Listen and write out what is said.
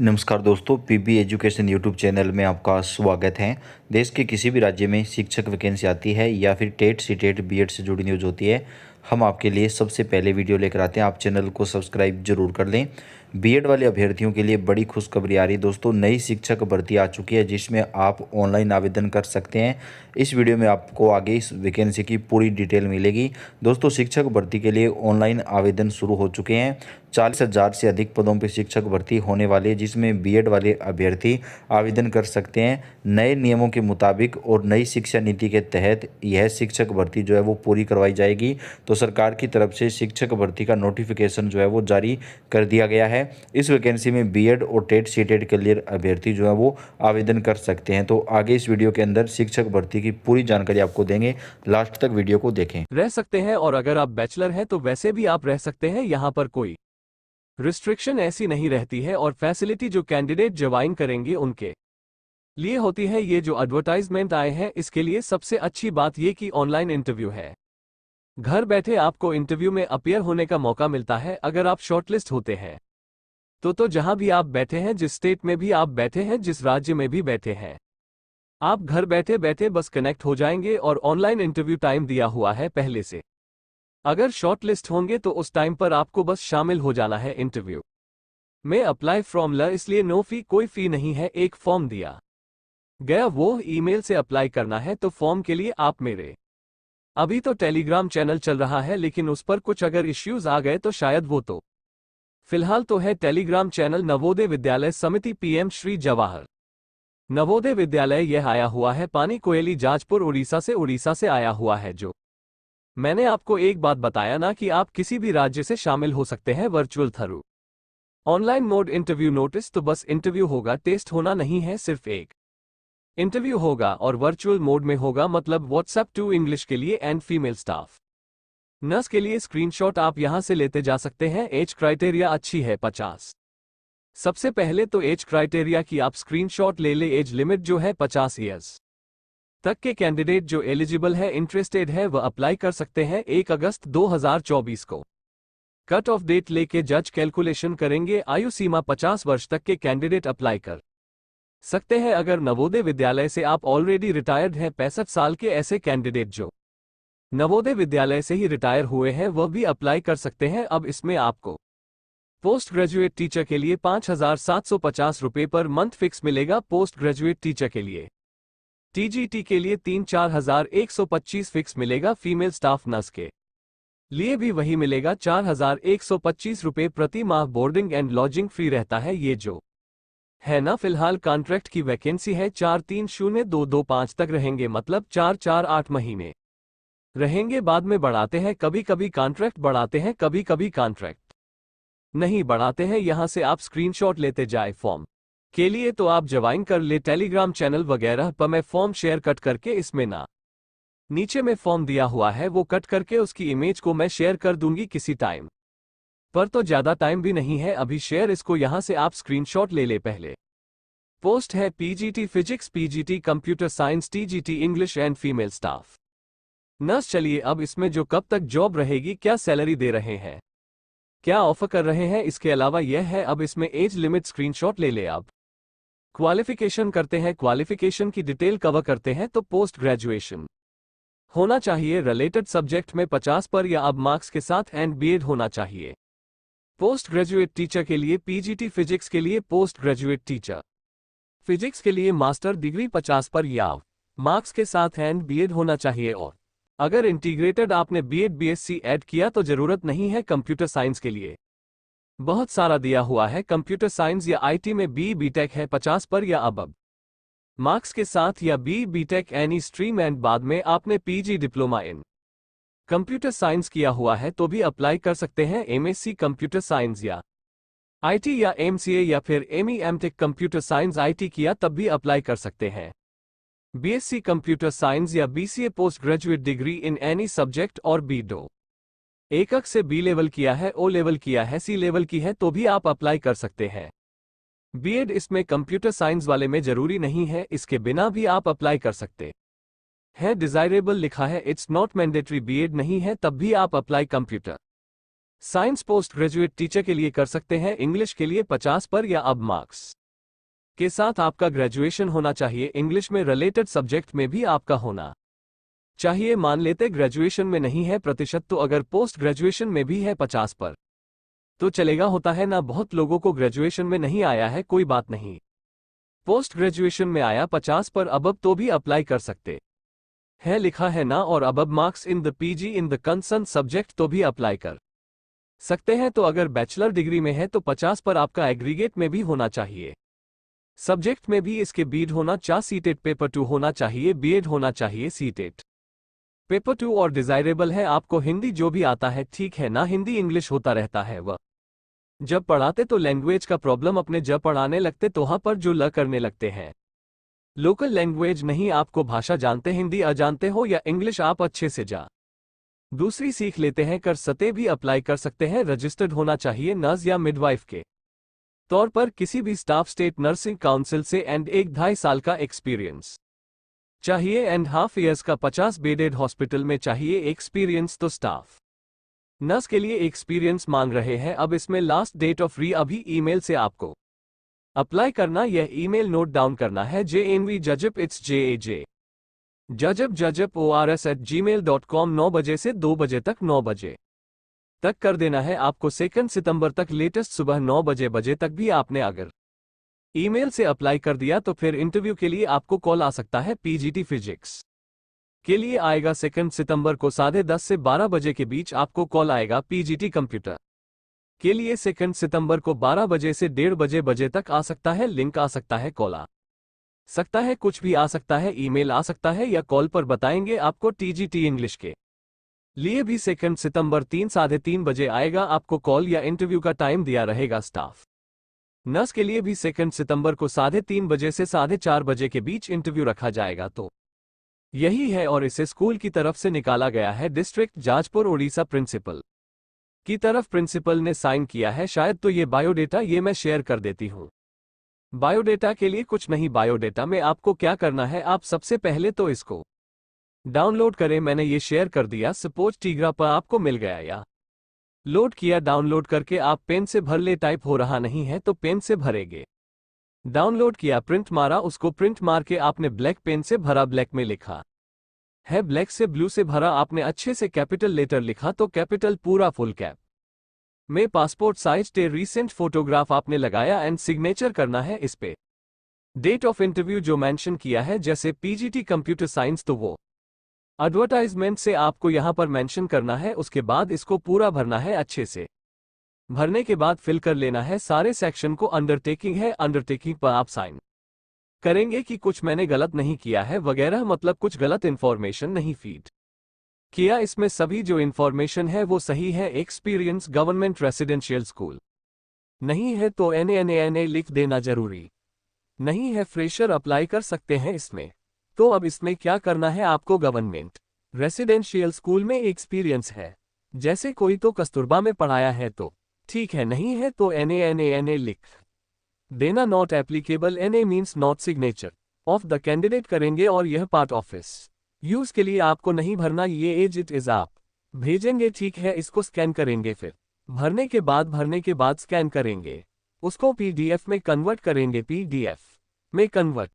नमस्कार दोस्तों, PB education YouTube channel में आपका स्वागत है। देश के किसी भी राज्य में शिक्षक वैकेंसी आती है या फिर टेट सीटेट बीएड से जुड़ी न्यूज़ होती है, हम आपके लिए सबसे पहले वीडियो लेकर आते हैं। आप चैनल को सब्सक्राइब जरूर कर लें। बीएड वाले अभ्यर्थियों के लिए बड़ी खुशखबरी आ रही है दोस्तों। नई शिक्षक भर्ती आ चुकी है जिसमें आप ऑनलाइन आवेदन कर सकते हैं। इस वीडियो में आपको आगे इस वैकेंसी की पूरी डिटेल मिलेगी। दोस्तों, शिक्षक भर्ती के लिए ऑनलाइन आवेदन शुरू हो चुके हैं। 40,000 से अधिक पदों पर शिक्षक भर्ती होने वाली है जिसमें बीएड वाले अभ्यर्थी आवेदन कर सकते हैं। नए नियमों के मुताबिक और नई शिक्षा नीति के तहत यह शिक्षक भर्ती जो है वो पूरी करवाई जाएगी। तो सरकार की तरफ से शिक्षक भर्ती का नोटिफिकेशन जो है वो जारी कर दिया गया है। इस वैकेंसी में बीएड और टेट सीटेट क्लियर अभ्यर्थी जो है वो आवेदन कर सकते हैं। तो आगे इस वीडियो के अंदर शिक्षक भर्ती की पूरी जानकारी आपको देंगे, लास्ट तक वीडियो को देखें। रह सकते हैं और अगर आप बैचलर हैं तो वैसे भी आप रह सकते हैं। यहाँ पर कोई रिस्ट्रिक्शन ऐसी नहीं रहती है और फैसिलिटी जो कैंडिडेट ज्वाइन करेंगे उनके लिए होती है। ये जो एडवर्टाइजमेंट आए हैं इसके लिए सबसे अच्छी बात ये कि ऑनलाइन इंटरव्यू है। घर बैठे आपको इंटरव्यू में अपीयर होने का मौका मिलता है अगर आप शॉर्टलिस्ट होते हैं तो जहां भी आप बैठे हैं, जिस स्टेट में भी आप बैठे हैं, जिस राज्य में भी बैठे हैं, आप घर बैठे बैठे बस कनेक्ट हो जाएंगे और ऑनलाइन इंटरव्यू टाइम दिया हुआ है पहले से। अगर शॉर्ट लिस्ट होंगे तो उस टाइम पर आपको बस शामिल हो जाना है इंटरव्यू में। अप्लाई फ्रॉम ल इसलिए नो फी, कोई फी नहीं है। एक फॉर्म दिया गया वो ईमेल से अप्लाई करना है। तो फॉर्म के लिए आप मेरे अभी तो टेलीग्राम चैनल चल रहा है लेकिन उस पर कुछ अगर इश्यूज आ गए तो शायद वो तो फिलहाल तो है टेलीग्राम चैनल नवोदय विद्यालय समिति पीएम श्री जवाहर नवोदय विद्यालय। यह आया हुआ है पानी कोयली जाजपुर उड़ीसा से आया हुआ है। जो मैंने आपको एक बात बताया ना कि आप किसी भी राज्य से शामिल हो सकते हैं virtual through online mode interview notice. तो बस इंटरव्यू होगा, टेस्ट होना नहीं है, सिर्फ एक इंटरव्यू होगा और वर्चुअल मोड में होगा। मतलब व्हाट्सएप टू इंग्लिश के लिए एंड फीमेल स्टाफ नर्स के लिए स्क्रीनशॉट आप यहां से लेते जा सकते हैं। एज क्राइटेरिया अच्छी है 50। सबसे पहले तो एज क्राइटेरिया की आप स्क्रीनशॉट ले ले। एज लिमिट जो है 50 ईयर्स तक के कैंडिडेट जो एलिजिबल है, इंटरेस्टेड है, वह अप्लाई कर सकते हैं। 1 अगस्त 2024 को कट ऑफ डेट लेके जज कैलकुलेशन करेंगे। आयु सीमा 50 वर्ष तक के कैंडिडेट अप्लाई कर सकते हैं। अगर नवोदय विद्यालय से आप ऑलरेडी रिटायर्ड हैं, 65 साल के, ऐसे कैंडिडेट जो नवोदय विद्यालय से ही रिटायर हुए हैं वह भी अप्लाई कर सकते हैं। अब इसमें आपको पोस्ट ग्रेजुएट टीचर के लिए 5,750 रुपये पर मंथ फिक्स मिलेगा। पोस्ट ग्रेजुएट टीचर के लिए टीजीटी के लिए 3,4,125 फिक्स मिलेगा। फीमेल स्टाफ नर्स के लिए भी वही मिलेगा, 4,125 रुपये प्रति माह। बोर्डिंग एंड लॉजिंग फ्री रहता है। ये जो है ना, फिलहाल कॉन्ट्रैक्ट की वैकेंसी है। 4-3-0-2-2-5 तक रहेंगे, मतलब 4-4-8 महीने रहेंगे। बाद में बढ़ाते हैं, कभी कभी कॉन्ट्रैक्ट बढ़ाते हैं, कभी कभी कॉन्ट्रैक्ट नहीं बढ़ाते हैं। यहां से आप स्क्रीनशॉट लेते जाए फॉर्म के लिए तो आप ज्वाइन कर ले टेलीग्राम चैनल वगैरह पर। मैं फॉर्म शेयर कट करके इसमें ना नीचे में फॉर्म दिया हुआ है वो कट करके उसकी इमेज को मैं शेयर कर दूंगी किसी टाइम पर। तो ज्यादा टाइम भी नहीं है अभी शेयर, इसको यहां से आप स्क्रीनशॉट ले ले। पहले पोस्ट है PGT physics, PGT computer science, TGT English and female staff nurse. चलिए अब इसमें जो कब तक जॉब रहेगी, क्या सैलरी दे रहे हैं, क्या ऑफर कर रहे हैं, इसके अलावा यह है। अब इसमें एज लिमिट स्क्रीनशॉट ले ले। अब क्वालिफिकेशन करते हैं, क्वालिफिकेशन की डिटेल कवर करते हैं। तो पोस्ट ग्रेजुएशन होना चाहिए रिलेटेड सब्जेक्ट में 50 पर या अब मार्क्स के साथ, एंड बीएड होना चाहिए। पोस्ट ग्रेजुएट टीचर के लिए पीजीटी फिजिक्स के लिए पोस्ट ग्रेजुएट टीचर फिजिक्स के लिए मास्टर डिग्री 50 पर या मार्क्स के साथ, एंड बीएड होना चाहिए। और अगर इंटीग्रेटेड आपने बीएड बीएससी ऐड किया तो जरूरत नहीं है। कंप्यूटर साइंस के लिए बहुत सारा दिया हुआ है। कंप्यूटर साइंस या आईटी में बी बीटेक है 50 पर या अब मार्क्स के साथ, या B BTech any stream, and बाद में आपने PG diploma in computer science किया हुआ है तो भी अप्लाई कर सकते हैं। एमएससी कंप्यूटर साइंस या आईटी या एमसीए या फिर ME MTech computer science IT किया तब भी अप्लाई कर सकते हैं। बीएससी कंप्यूटर साइंस या BCA post graduate degree in any subject और बी.डो एकक से बी लेवल किया है, ओ लेवल किया है, सी लेवल की है तो भी आप अप्लाई कर सकते हैं। बीएड इसमें कंप्यूटर साइंस वाले में जरूरी नहीं है, इसके बिना भी आप अप्लाई कर सकते हैं। डिजायरेबल लिखा है, इट्स नॉट मैंडेटरी। बीएड नहीं है तब भी आप apply computer science post graduate teacher के लिए कर सकते हैं इंग्लिश के लिए 50 पर या अब मार्क्स के साथ आपका ग्रेजुएशन होना चाहिए। इंग्लिश में रिलेटेड सब्जेक्ट में भी आपका होना चाहिए। मान लेते ग्रेजुएशन में नहीं है प्रतिशत, तो अगर पोस्ट ग्रेजुएशन में भी है 50 पर तो चलेगा। होता है ना, बहुत लोगों को ग्रेजुएशन में नहीं आया है, कोई बात नहीं, पोस्ट ग्रेजुएशन में आया 50 पर अबब तो भी अप्लाई कर सकते है, लिखा है ना, और above marks in the PG in the concern subject तो भी अप्लाई कर सकते हैं। तो अगर बैचलर डिग्री में है तो 50 पर आपका एग्रीगेट में भी होना चाहिए, सब्जेक्ट में भी इसके बीड होना चाहिए, सीटेट पेपर 2 होना चाहिए, बीएड होना चाहिए, सीटेट पेपर 2 और डिजायरेबल है आपको हिंदी जो भी आता है, ठीक है ना। हिंदी इंग्लिश होता रहता है, वह जब पढ़ाते तो लैंग्वेज का प्रॉब्लम अपने जब पढ़ाने लगते तो वहां पर जो ल करने लगते हैं। लोकल लैंग्वेज नहीं, आपको भाषा जानते हिंदी अजानते हो या इंग्लिश आप अच्छे से जा दूसरी सीख लेते हैं, कर सते भी अप्लाई कर सकते हैं। रजिस्टर्ड होना चाहिए नर्स या मिडवाइफ के तौर पर किसी भी स्टाफ स्टेट नर्सिंग काउंसिल से एंड 1-2.5 साल का एक्सपीरियंस चाहिए एंड हाफ ईयर्स का 50 बेडेड हॉस्पिटल में चाहिए एक्सपीरियंस। तो स्टाफ नर्स के लिए एक्सपीरियंस मांग रहे हैं। अब इसमें लास्ट डेट ऑफ फ्री अभी ईमेल से आपको अप्लाई करना, यह ईमेल नोट डाउन करना है, JNVJAJAP it's JAJ JAJAP ORS@gmail.com 9 बजे से 2 बजे तक, 9 बजे तक कर देना है आपको। 2 सितंबर तक लेटेस्ट सुबह 9 बजे तक भी आपने अगर ईमेल से अप्लाई कर दिया तो फिर इंटरव्यू के लिए आपको कॉल आ सकता है। पीजीटी फिजिक्स के लिए आएगा 2 सितंबर को 10:30 से 12 बजे के बीच आपको कॉल आएगा। पीजीटी कंप्यूटर के लिए 2 सितंबर को 12 बजे से 1:30 बजे तक आ सकता है, लिंक आ सकता है, कॉल आ सकता है, कुछ भी आ सकता है, ईमेल आ सकता है या कॉल पर बताएंगे आपको। टीजीटी इंग्लिश के लिए भी 2 सितंबर 3-3:30 बजे आएगा आपको कॉल या इंटरव्यू का टाइम दिया रहेगा। स्टाफ नर्स के लिए भी 2 सितंबर को 3:30 बजे से 4:30 बजे के बीच इंटरव्यू रखा जाएगा। तो यही है, और इसे स्कूल की तरफ से निकाला गया है। डिस्ट्रिक्ट जाजपुर उड़ीसा प्रिंसिपल की तरफ प्रिंसिपल ने साइन किया है शायद, तो ये बायोडेटा ये मैं शेयर कर देती हूँ। बायोडेटा के लिए कुछ नहीं, बायोडेटा में आपको क्या करना है, आप सबसे पहले तो इसको डाउनलोड करें। मैंने ये शेयर कर दिया, सपोज टीग्रा पर आपको मिल गया या लोड किया। डाउनलोड करके आप पेन से भर ले, टाइप हो रहा नहीं है तो पेन से भरेंगे। डाउनलोड किया, प्रिंट मारा, उसको प्रिंट मार के आपने ब्लैक पेन से भरा, ब्लैक में लिखा है, ब्लैक से ब्लू से भरा, आपने अच्छे से कैपिटल लेटर लिखा तो कैपिटल पूरा फुल कैप में, पासपोर्ट साइज टे रीसेंट फोटोग्राफ आपने लगाया एंड सिग्नेचर करना है इस पे। डेट ऑफ इंटरव्यू जो मेंशन किया है, जैसे पीजीटी कंप्यूटर साइंस, तो वो एडवर्टाइजमेंट से आपको यहां पर मेंशन करना है। उसके बाद इसको पूरा भरना है, अच्छे से भरने के बाद फिल कर लेना है सारे सेक्शन को। अंडरटेकिंग है, अंडरटेकिंग पर आप साइन करेंगे कि कुछ मैंने गलत नहीं किया है वगैरह, मतलब कुछ गलत इंफॉर्मेशन नहीं फीड किया। इसमें सभी जो इंफॉर्मेशन है वो सही है। एक्सपीरियंस गवर्नमेंट रेसिडेंशियल स्कूल नहीं है तो NA लिख देना जरूरी नहीं है। फ्रेशर अप्लाई कर सकते हैं इसमें। तो अब इसमें क्या करना है, आपको गवर्नमेंट रेसिडेंशियल स्कूल में एक्सपीरियंस है, जैसे कोई तो कस्तूरबा में पढ़ाया है तो ठीक है, नहीं है तो NA लिख देना। Not applicable, NA means not signature of the candidate करेंगे, और यह पार्ट ऑफिस यूज के लिए आपको नहीं भरना, ये एज इट इज आप भेजेंगे, ठीक है। इसको स्कैन करेंगे, फिर भरने के बाद स्कैन करेंगे, उसको PDF में कन्वर्ट करेंगे, PDF में कन्वर्ट